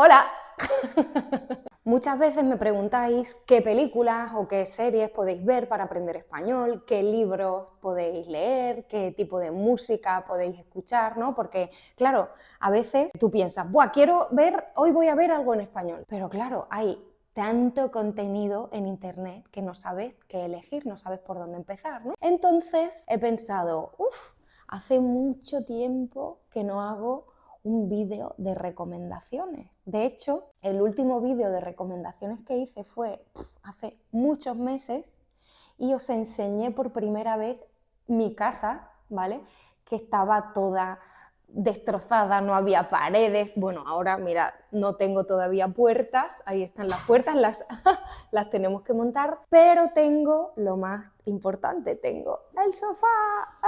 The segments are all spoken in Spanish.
Hola. Muchas veces me preguntáis qué películas o qué series podéis ver para aprender español, qué libros podéis leer, qué tipo de música podéis escuchar, ¿no? Porque, claro, a veces tú piensas, ¡buah, hoy voy a ver algo en español! Pero claro, hay tanto contenido en internet que no sabes qué elegir, no sabes por dónde empezar, ¿no? Entonces he pensado, hace mucho tiempo que no hago un vídeo de recomendaciones. De hecho, el último vídeo de recomendaciones que hice fue hace muchos meses y os enseñé por primera vez mi casa, ¿vale? Que estaba toda destrozada, no había paredes. Bueno, ahora mira, no tengo todavía puertas, ahí están las puertas, las tenemos que montar, pero tengo lo más importante, tengo el sofá.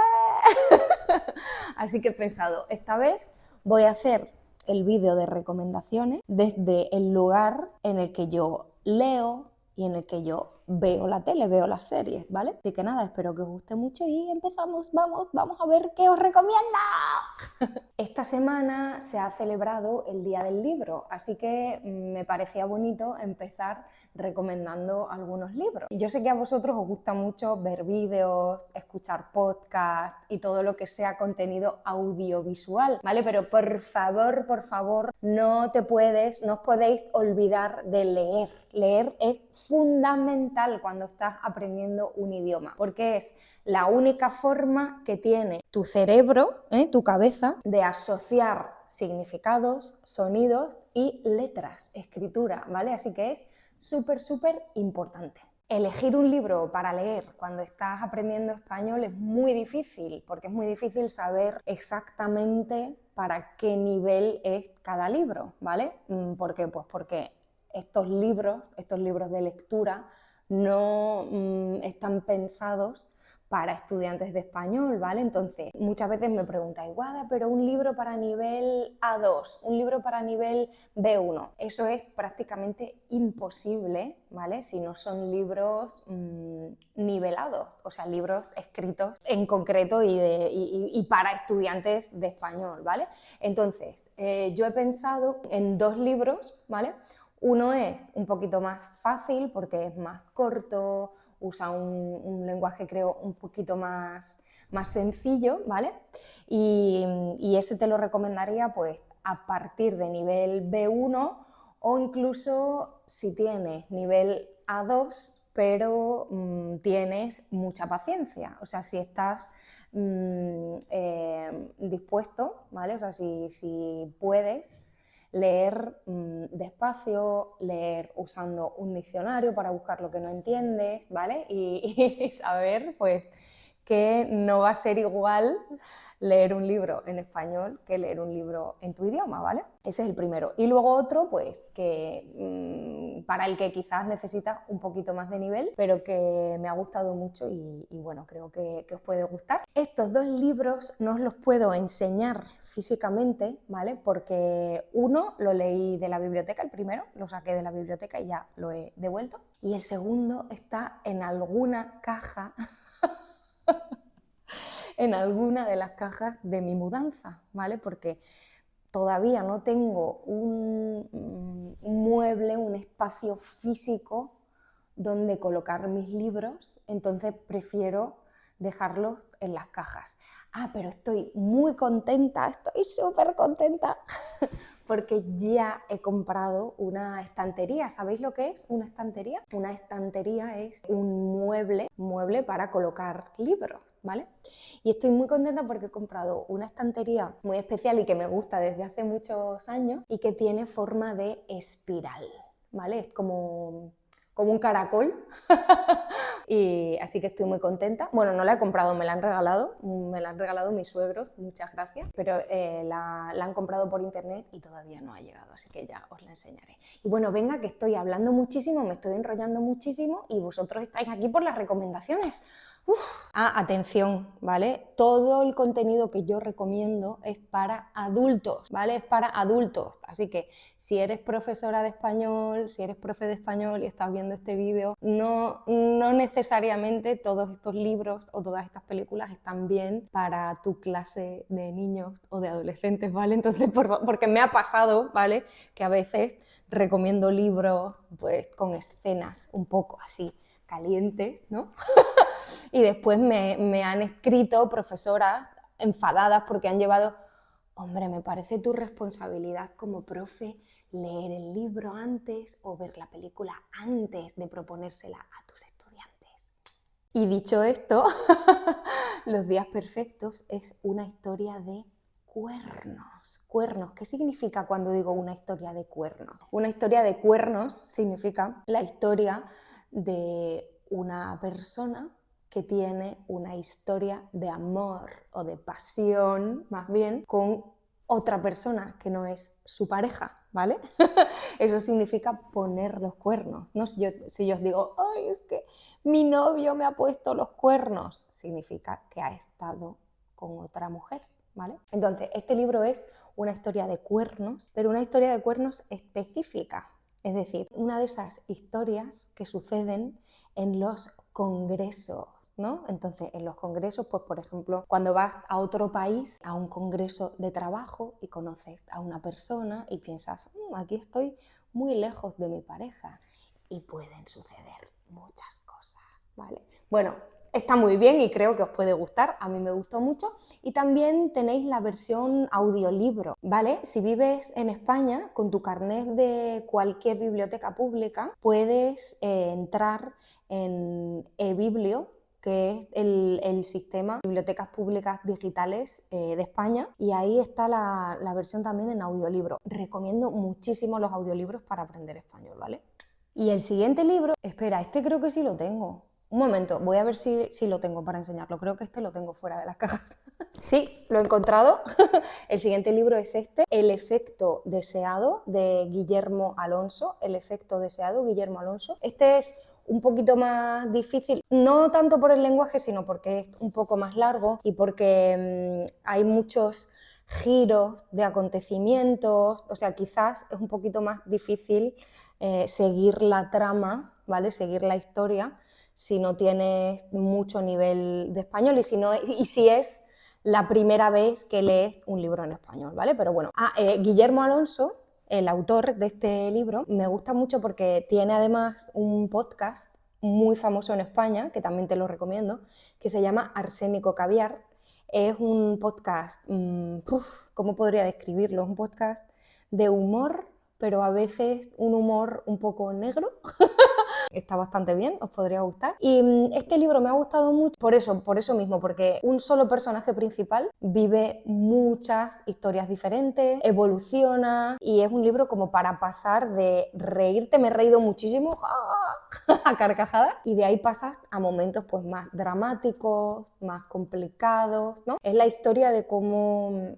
Así que he pensado, esta vez voy a hacer el vídeo de recomendaciones desde el lugar en el que yo leo y en el que yo veo la tele, veo las series, ¿vale? Así que nada, espero que os guste mucho y empezamos, vamos a ver qué os recomienda. Esta semana se ha celebrado el Día del Libro, así que me parecía bonito empezar recomendando algunos libros. Yo sé que a vosotros os gusta mucho ver vídeos, escuchar podcasts y todo lo que sea contenido audiovisual, ¿vale? Pero por favor, no os podéis olvidar de leer. Leer es fundamental cuando estás aprendiendo un idioma, porque es la única forma que tiene tu cerebro, tu cabeza, de asociar significados, sonidos y letras, escritura, ¿vale? Así que es súper importante. Elegir un libro para leer cuando estás aprendiendo español es muy difícil, porque es muy difícil saber exactamente para qué nivel es cada libro, ¿vale? ¿Por qué? Pues porque estos libros de lectura no están pensados para estudiantes de español, ¿vale? Entonces, muchas veces me preguntáis, Guada, pero un libro para nivel A2, un libro para nivel B1, eso es prácticamente imposible, ¿vale? Si no son libros nivelados, o sea, libros escritos en concreto y para estudiantes de español, ¿vale? Entonces, yo he pensado en dos libros, ¿vale? Uno es un poquito más fácil porque es más corto, usa un lenguaje, creo, un poquito más sencillo, ¿vale? Y ese te lo recomendaría pues a partir de nivel B1 o incluso si tienes nivel A2, pero tienes mucha paciencia. O sea, si estás dispuesto, ¿vale? O sea, si puedes leer despacio, leer usando un diccionario para buscar lo que no entiendes, ¿vale? Y saber, pues, que no va a ser igual leer un libro en español que leer un libro en tu idioma, ¿vale? Ese es el primero. Y luego otro, pues, que para el que quizás necesitas un poquito más de nivel, pero que me ha gustado mucho y bueno, creo que os puede gustar. Estos dos libros no os los puedo enseñar físicamente, ¿vale? Porque uno lo leí de la biblioteca, el primero, lo saqué de la biblioteca y ya lo he devuelto. Y el segundo está en alguna caja en alguna de las cajas de mi mudanza, ¿vale? Porque todavía no tengo un mueble, un espacio físico donde colocar mis libros, entonces prefiero dejarlos en las cajas. Pero estoy muy contenta, estoy súper contenta porque ya he comprado una estantería. ¿Sabéis lo que es una estantería? Una estantería es un mueble para colocar libros, ¿vale? Y estoy muy contenta porque he comprado una estantería muy especial y que me gusta desde hace muchos años y que tiene forma de espiral, ¿vale? Es como un caracol. Y así que estoy muy contenta. Bueno, no la he comprado, me la han regalado mis suegros, muchas gracias, pero la han comprado por internet y todavía no ha llegado, así que ya os la enseñaré. Y bueno, venga, que estoy hablando muchísimo, me estoy enrollando muchísimo y vosotros estáis aquí por las recomendaciones. Atención, ¿vale? Todo el contenido que yo recomiendo es para adultos, ¿vale? Es para adultos. Así que si eres profesora de español, si eres profe de español y estás viendo este vídeo, no necesariamente todos estos libros o todas estas películas están bien para tu clase de niños o de adolescentes, ¿vale? Entonces, porque me ha pasado, ¿vale? Que a veces recomiendo libros pues con escenas un poco así calientes, ¿no? Y después me han escrito profesoras enfadadas porque han llevado, hombre, me parece tu responsabilidad como profe leer el libro antes o ver la película antes de proponérsela a tus estudiantes. Y dicho esto, Los días perfectos es una historia de cuernos. Cuernos, ¿qué significa cuando digo una historia de cuernos? Una historia de cuernos significa la historia de una persona que tiene una historia de amor o de pasión, más bien, con otra persona que no es su pareja, ¿vale? Eso significa poner los cuernos, ¿no? Si yo os digo, ay, es que mi novio me ha puesto los cuernos, significa que ha estado con otra mujer, ¿vale? Entonces, este libro es una historia de cuernos, pero una historia de cuernos específica. Es decir, una de esas historias que suceden en los congresos, ¿no? Entonces, en los congresos, pues por ejemplo, cuando vas a otro país, a un congreso de trabajo y conoces a una persona y piensas, aquí estoy muy lejos de mi pareja, y pueden suceder muchas cosas, ¿vale? Bueno, está muy bien y creo que os puede gustar, a mí me gustó mucho. Y también tenéis la versión audiolibro, ¿vale? Si vives en España, con tu carnet de cualquier biblioteca pública, puedes entrar en eBiblio, que es el sistema de bibliotecas públicas digitales de España, y ahí está la versión también en audiolibro. Recomiendo muchísimo los audiolibros para aprender español, ¿vale? Y el siguiente libro, espera, este creo que sí lo tengo. Un momento, voy a ver si lo tengo para enseñarlo. Creo que este lo tengo fuera de las cajas. Sí, lo he encontrado. El siguiente libro es este, El efecto deseado, de Guillermo Alonso. El efecto deseado, Guillermo Alonso. Este es un poquito más difícil, no tanto por el lenguaje, sino porque es un poco más largo y porque hay muchos giros de acontecimientos, o sea, quizás es un poquito más difícil seguir la trama, ¿vale? Seguir la historia si no tienes mucho nivel de español y si es la primera vez que lees un libro en español, ¿vale? Pero bueno, Guillermo Alonso, el autor de este libro, me gusta mucho porque tiene además un podcast muy famoso en España, que también te lo recomiendo, que se llama Arsénico Caviar. Es un podcast, ¿cómo podría describirlo? Es un podcast de humor, pero a veces un humor un poco negro. Está bastante bien, os podría gustar. Y este libro me ha gustado mucho por eso mismo, porque un solo personaje principal vive muchas historias diferentes, evoluciona, y es un libro como para pasar de reírte, me he reído muchísimo, a carcajadas, y de ahí pasas a momentos pues más dramáticos, más complicados, ¿no? Es la historia de cómo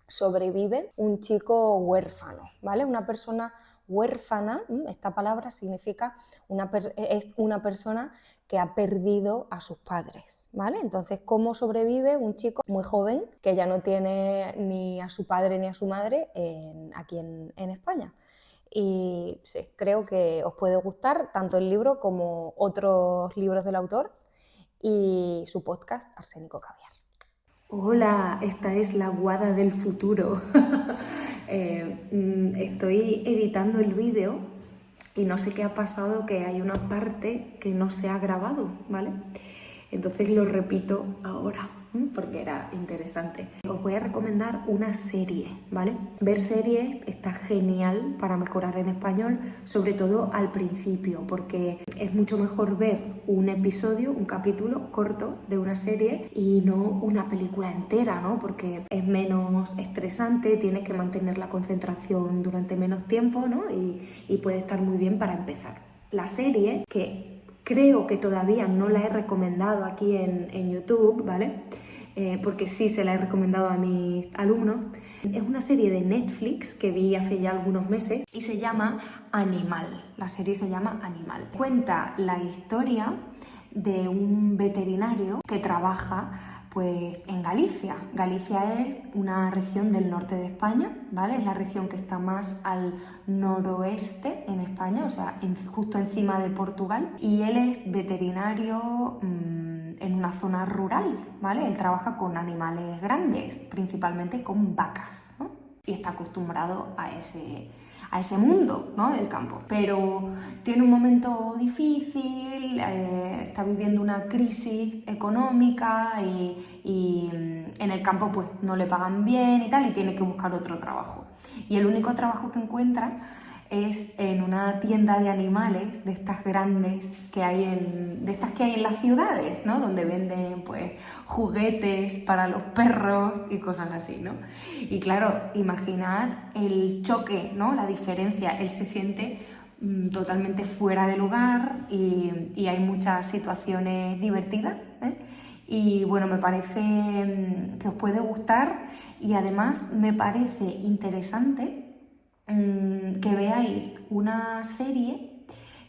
sobrevive un chico huérfano, ¿vale? Una persona huérfana, esta palabra significa es una persona que ha perdido a sus padres, ¿vale? Entonces, ¿cómo sobrevive un chico muy joven que ya no tiene ni a su padre ni a su madre aquí en España? Y sí, creo que os puede gustar tanto el libro como otros libros del autor y su podcast Arsénico Caviar. Hola, esta es la Guada del futuro. Estoy editando el vídeo y no sé qué ha pasado, que hay una parte que no se ha grabado, ¿vale? Entonces lo repito ahora, porque era interesante. Os voy a recomendar una serie, ¿vale? Ver series está genial para mejorar en español, sobre todo al principio, porque es mucho mejor ver un episodio, un capítulo corto de una serie y no una película entera, ¿no? Porque es menos estresante, tienes que mantener la concentración durante menos tiempo, ¿no? Y puede estar muy bien para empezar. La serie, que creo que todavía no la he recomendado aquí en YouTube, ¿vale? Porque sí se la he recomendado a mis alumnos. Es una serie de Netflix que vi hace ya algunos meses y se llama Animal. La serie se llama Animal. Cuenta la historia de un veterinario que trabaja pues en Galicia. Galicia es una región del norte de España, ¿vale? Es la región que está más al noroeste en España, o sea, justo encima de Portugal. Y él es veterinario en una zona rural, ¿vale? Él trabaja con animales grandes, principalmente con vacas, ¿no? Y está acostumbrado a ese mundo, ¿no?, del campo. Pero tiene un momento difícil, está viviendo una crisis económica y en el campo pues no le pagan bien y tal, y tiene que buscar otro trabajo. Y el único trabajo que encuentra es en una tienda de animales de estas grandes que hay de estas que hay en las ciudades, ¿no?, donde venden pues juguetes para los perros y cosas así, ¿no? Y claro, imaginar el choque, ¿no?, la diferencia. Él se siente totalmente fuera de lugar y hay muchas situaciones divertidas, ¿eh? Y bueno, me parece que os puede gustar y además me parece interesante que veáis una serie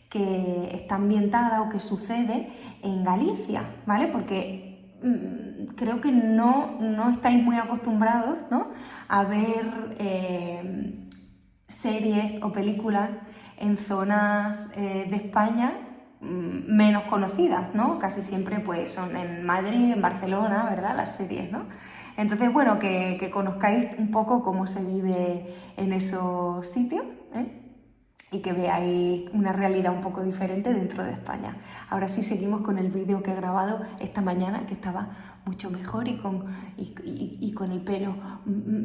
que está ambientada o que sucede en Galicia, ¿vale? Porque creo que no estáis muy acostumbrados, ¿no?, a ver series o películas en zonas de España menos conocidas, ¿no? Casi siempre pues son en Madrid, en Barcelona, ¿verdad?, las series, ¿no? Entonces, bueno, que conozcáis un poco cómo se vive en esos sitios, ¿eh? Y que veáis una realidad un poco diferente dentro de España. Ahora sí, seguimos con el vídeo que he grabado esta mañana, que estaba mucho mejor y con el pelo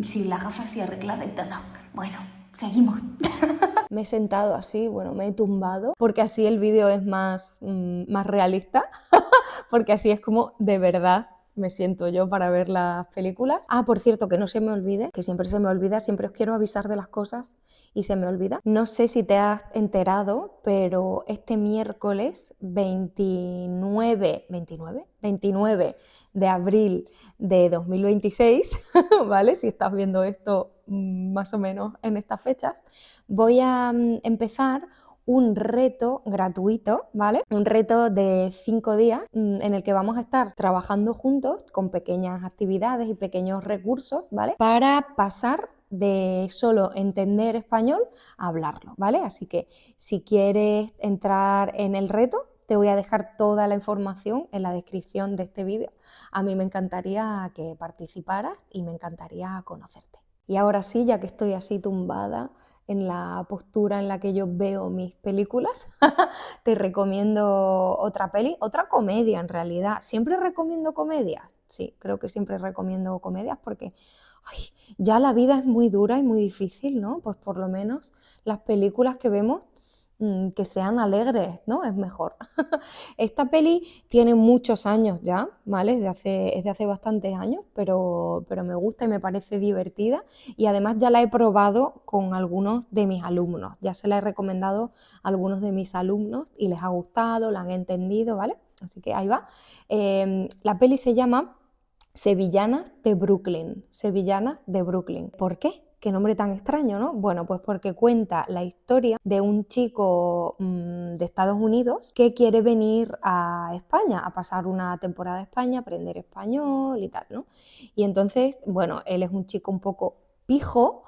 sin las gafas y arreglada y todo. Bueno, seguimos. Me he sentado así, bueno, me he tumbado, porque así el vídeo es más realista, porque así es como de verdad me siento yo para ver las películas. Ah, por cierto, que no se me olvide, que siempre se me olvida, siempre os quiero avisar de las cosas y se me olvida. No sé si te has enterado, pero este miércoles 29 de abril de 2026, ¿vale? Si estás viendo esto más o menos en estas fechas, voy a empezar un reto gratuito, ¿vale? Un reto de 5 días en el que vamos a estar trabajando juntos con pequeñas actividades y pequeños recursos, ¿vale? Para pasar de solo entender español a hablarlo, ¿vale? Así que si quieres entrar en el reto, te voy a dejar toda la información en la descripción de este vídeo. A mí me encantaría que participaras y me encantaría conocerte. Y ahora sí, ya que estoy así tumbada en la postura en la que yo veo mis películas, te recomiendo otra peli, otra comedia en realidad. ¿Siempre recomiendo comedias? Sí, creo que siempre recomiendo comedias porque ya la vida es muy dura y muy difícil, ¿no? Pues por lo menos las películas que vemos que sean alegres, ¿no? Es mejor. Esta peli tiene muchos años ya, ¿vale? Es de hace bastantes años, pero me gusta y me parece divertida y además ya la he probado con algunos de mis alumnos, ya se la he recomendado a algunos de mis alumnos y les ha gustado, la han entendido, ¿vale? Así que ahí va. La peli se llama Sevillanas de Brooklyn, Sevillanas de Brooklyn. ¿Por qué? Qué nombre tan extraño, ¿no? Bueno, pues porque cuenta la historia de un chico de Estados Unidos que quiere venir a España, a pasar una temporada a España, aprender español y tal, ¿no? Y entonces, bueno, él es un chico un poco pijo,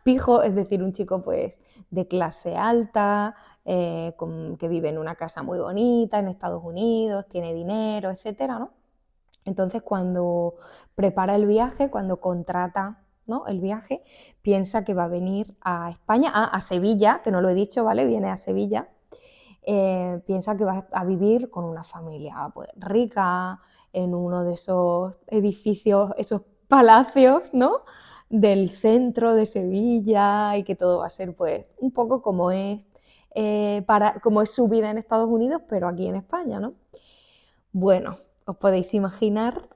pijo, es decir, un chico pues de clase alta, que vive en una casa muy bonita en Estados Unidos, tiene dinero, etcétera, ¿no? Entonces, cuando prepara el viaje, cuando contrata, ¿no?, el viaje, piensa que va a venir a España, a Sevilla, que no lo he dicho, ¿vale? Viene a Sevilla. Piensa que va a vivir con una familia pues, rica, en uno de esos edificios, esos palacios, ¿no?, del centro de Sevilla, y que todo va a ser pues un poco como es, como es su vida en Estados Unidos, pero aquí en España, ¿no? Bueno, os podéis imaginar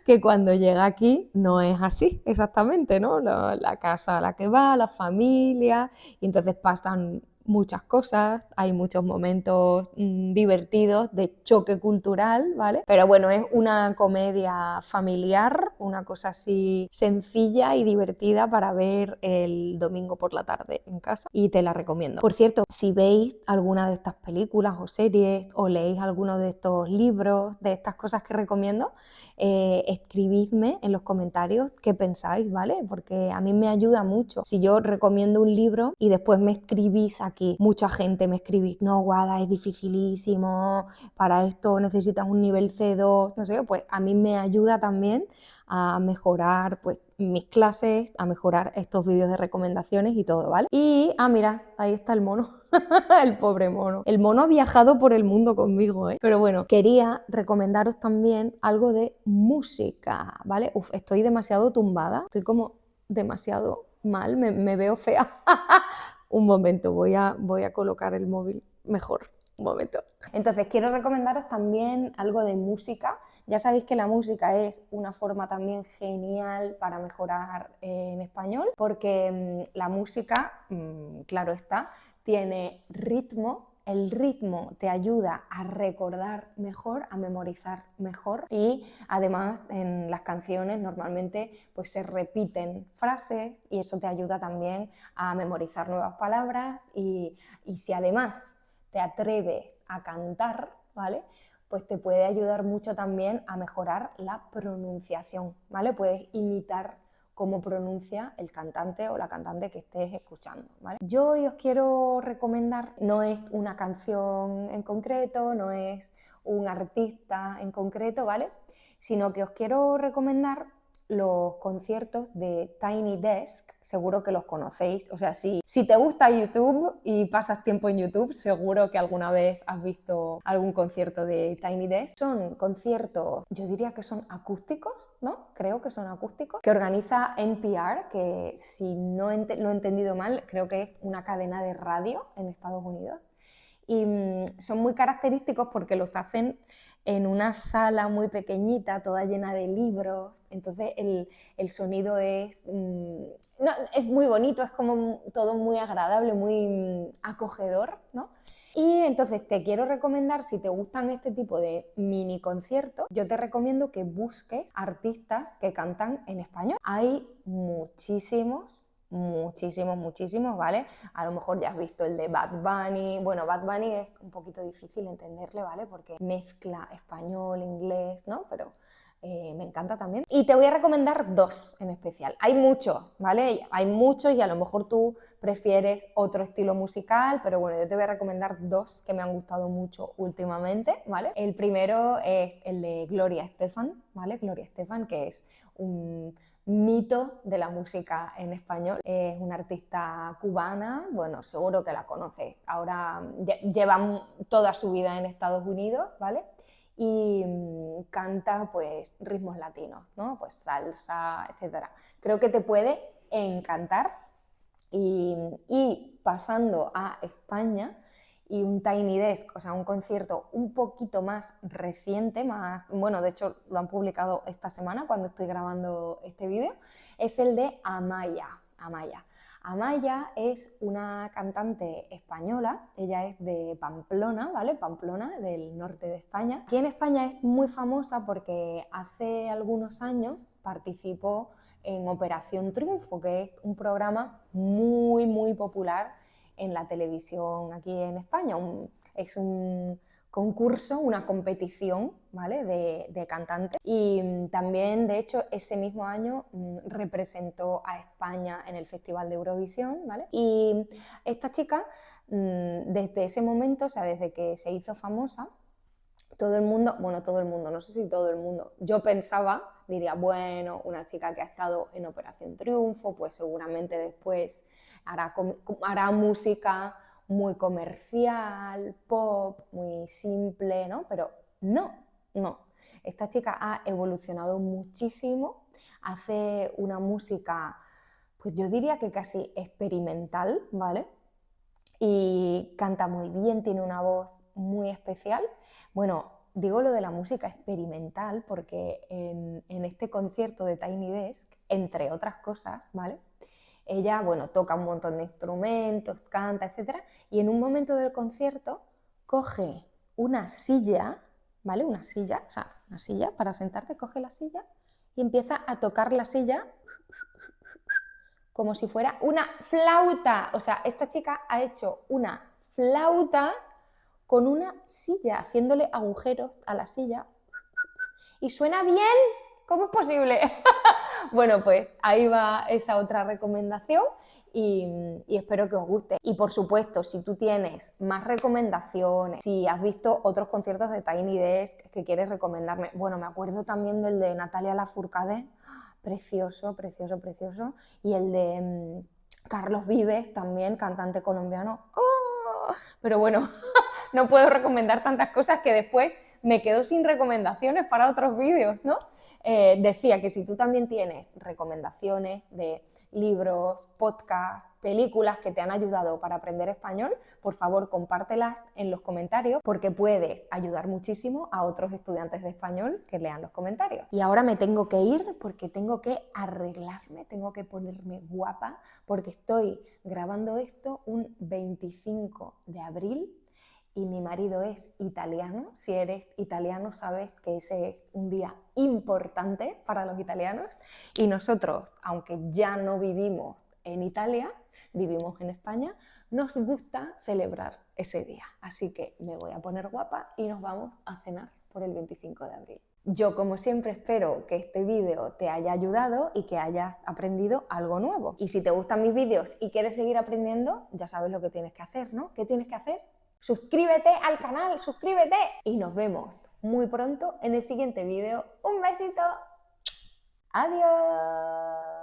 que cuando llega aquí no es así exactamente, ¿no? La casa a la que va, la familia, y entonces pasan muchas cosas, hay muchos momentos divertidos de choque cultural, ¿vale? Pero bueno, es una comedia familiar, una cosa así sencilla y divertida para ver el domingo por la tarde en casa y te la recomiendo. Por cierto, si veis alguna de estas películas o series o leéis alguno de estos libros, de estas cosas que recomiendo, escribidme en los comentarios qué pensáis, ¿vale? Porque a mí me ayuda mucho. Si yo recomiendo un libro y después me escribís aquí, mucha gente me escribís, no, Guada, es dificilísimo, para esto necesitas un nivel C2, no sé qué, pues a mí me ayuda también a mejorar pues mis clases, a mejorar estos vídeos de recomendaciones y todo, ¿vale? Y, mira, ahí está el mono. El pobre mono. El mono ha viajado por el mundo conmigo, ¿eh? Pero bueno, quería recomendaros también algo de música, ¿vale? Uf, estoy demasiado tumbada, estoy como demasiado mal, me veo fea. Un momento, voy a colocar el móvil mejor. Un momento. Entonces, quiero recomendaros también algo de música. Ya sabéis que la música es una forma también genial para mejorar en español, porque la música, claro está, tiene ritmo. El ritmo te ayuda a recordar mejor, a memorizar mejor y además en las canciones normalmente pues se repiten frases y eso te ayuda también a memorizar nuevas palabras y si además te atreves a cantar, ¿vale? Pues te puede ayudar mucho también a mejorar la pronunciación, ¿vale? Puedes imitar cómo pronuncia el cantante o la cantante que estés escuchando, ¿vale? Yo hoy os quiero recomendar, no es una canción en concreto, no es un artista en concreto, ¿vale? Sino que os quiero recomendar los conciertos de Tiny Desk, seguro que los conocéis, o sea, si te gusta YouTube y pasas tiempo en YouTube, seguro que alguna vez has visto algún concierto de Tiny Desk. Son conciertos, yo diría que son acústicos, ¿no? Creo que son acústicos, que organiza NPR, que si no lo he entendido mal, creo que es una cadena de radio en Estados Unidos. Y son muy característicos porque los hacen en una sala muy pequeñita, toda llena de libros, entonces el sonido es, no, es muy bonito, es como todo muy agradable, muy acogedor, ¿no? Y entonces te quiero recomendar, si te gustan este tipo de mini conciertos, yo te recomiendo que busques artistas que cantan en español. Hay muchísimos, ¿vale? A lo mejor ya has visto el de Bad Bunny. Bueno, Bad Bunny es un poquito difícil entenderle, ¿vale? Porque mezcla español, inglés, ¿no? Pero me encanta también. Y te voy a recomendar dos en especial. Hay muchos, ¿vale? Hay muchos y a lo mejor tú prefieres otro estilo musical, pero bueno, yo te voy a recomendar dos que me han gustado mucho últimamente, ¿vale? El primero es el de Gloria Estefan, ¿vale? Gloria Estefan, que es un mito de la música en español. Es una artista cubana, bueno, seguro que la conoces. Ahora lleva toda su vida en Estados Unidos, ¿vale? Y canta pues ritmos latinos, ¿no? Pues salsa, etcétera. Creo que te puede encantar. Y pasando a España y un Tiny Desk, o sea, un concierto un poquito más reciente, más, bueno, de hecho lo han publicado esta semana cuando estoy grabando este vídeo, es el de Amaya. Amaya es una cantante española, ella es de Pamplona, ¿vale? Pamplona, del norte de España. Aquí en España es muy famosa porque hace algunos años participó en Operación Triunfo, que es un programa muy popular en la televisión aquí en España. Es un concurso, una competición, ¿vale? de cantantes. Y también, de hecho, ese mismo año representó a España en el Festival de Eurovisión, ¿vale? Y esta chica, desde ese momento, o sea, desde que se hizo famosa, todo el mundo, bueno, todo el mundo, no sé si todo el mundo, yo pensaba, diría, bueno, una chica que ha estado en Operación Triunfo, pues seguramente después hará música muy comercial, pop, muy simple, ¿no? Pero no. Esta chica ha evolucionado muchísimo, hace una música, pues yo diría que casi experimental, ¿vale? Y canta muy bien, tiene una voz muy especial. Bueno, digo lo de la música experimental porque en este concierto de Tiny Desk, entre otras cosas, ¿vale? Ella, bueno, toca un montón de instrumentos, canta, etc. Y en un momento del concierto coge una silla, ¿vale? Una silla, o sea, una silla para sentarte, coge la silla y empieza a tocar la silla como si fuera una flauta. O sea, esta chica ha hecho una flauta con una silla, haciéndole agujeros a la silla. ¿Y suena bien? ¿Cómo es posible? Bueno, pues ahí va esa otra recomendación y espero que os guste. Y por supuesto, si tú tienes más recomendaciones, si has visto otros conciertos de Tiny Desk que quieres recomendarme, bueno, me acuerdo también del de Natalia Lafourcade, precioso, precioso, precioso, y el de Carlos Vives, también cantante colombiano. ¡Oh! Pero bueno, no puedo recomendar tantas cosas que después me quedo sin recomendaciones para otros vídeos, ¿no? Decía que si tú también tienes recomendaciones de libros, podcasts, películas que te han ayudado para aprender español, por favor compártelas en los comentarios porque puedes ayudar muchísimo a otros estudiantes de español que lean los comentarios. Y ahora me tengo que ir porque tengo que arreglarme, tengo que ponerme guapa porque estoy grabando esto un 25 de abril y mi marido es italiano. Si eres italiano sabes que ese es un día importante para los italianos y nosotros, aunque ya no vivimos en Italia, vivimos en España, nos gusta celebrar ese día. Así que me voy a poner guapa y nos vamos a cenar por el 25 de abril. Yo, como siempre, espero que este vídeo te haya ayudado y que hayas aprendido algo nuevo. Y si te gustan mis vídeos y quieres seguir aprendiendo, ya sabes lo que tienes que hacer, ¿no? ¿Qué tienes que hacer? Suscríbete al canal, suscríbete y nos vemos muy pronto en el siguiente vídeo. Un besito. Adiós.